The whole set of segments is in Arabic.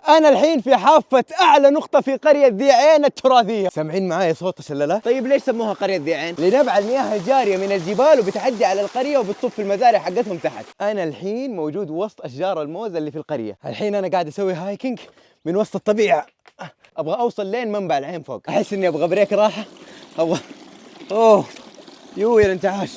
أنا الحين في حافة أعلى نقطة في قرية ذي عين التراثية. سامعين معايا صوت الشلالات؟ طيب ليش سموها قرية ذي عين؟ لنبع المياه الجارية من الجبال وبتعدي على القرية وبتصب في المزارع حقتهم تحت. أنا الحين موجود وسط أشجار الموز اللي في القرية. الحين أنا قاعد أسوي هايكينج من وسط الطبيعة. أبغى أوصل لين منبع العين فوق. أحس إني أبغى بريك راحة. أبغى يا الانتعاش.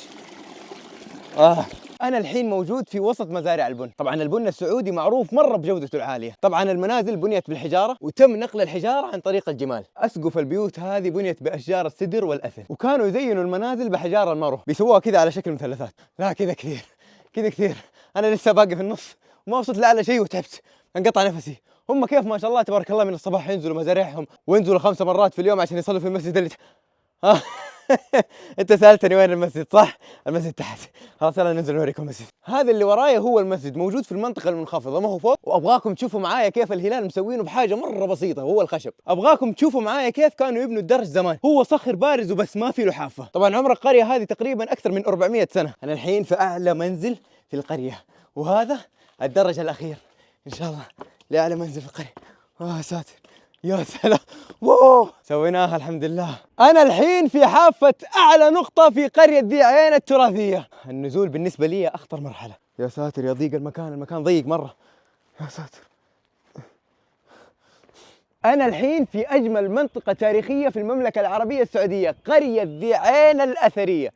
أنا الحين موجود في وسط مزارع البن. طبعا البن السعودي معروف مرة بجودته العالية. طبعا المنازل بنيت بالحجارة وتم نقل الحجارة عن طريق الجمال. أسقف البيوت هذه بنيت بأشجار السدر والأثل، وكانوا يزينوا المنازل بحجار المرو، بيسووها كذا على شكل مثلثات. لا كذا كثير، كذا كثير. أنا لسه باقي في النص وما وصلت لأعلى شيء وتعبت، انقطع نفسي. هم كيف ما شاء الله تبارك الله من الصباح ينزلوا مزارعهم وينزلوا 5 مرات في اليوم عشان يصلوا في المسجد اللي انت سألتني وين المسجد، صح؟ المسجد تحت. خلاص يلا ننزل نوريكم المسجد. هذا اللي ورايا هو المسجد، موجود في المنطقة المنخفضة ما هو فوق، وابغاكم تشوفوا معايا كيف الهلال مسوينه بحاجة مرة بسيطة وهو الخشب. ابغاكم تشوفوا معايا كيف كانوا يبنوا الدرج زمان، هو صخر بارز وبس ما في له حافة. طبعا عمر القرية هذه تقريبا أكثر من 400 سنة. أنا الحين في أعلى منزل في القرية، وهذا الدرج الأخير إن شاء الله لأعلى منزل في القرية. ساتر يا سلام، واو سويناها الحمد لله. أنا الحين في حافة أعلى نقطة في قرية ذي عين التراثية. النزول بالنسبة لي أخطر مرحلة. يا ساتر يا ضيق المكان ضيق مرة. يا ساتر. أنا الحين في أجمل منطقة تاريخية في المملكة العربية السعودية، قرية ذي عين الأثرية.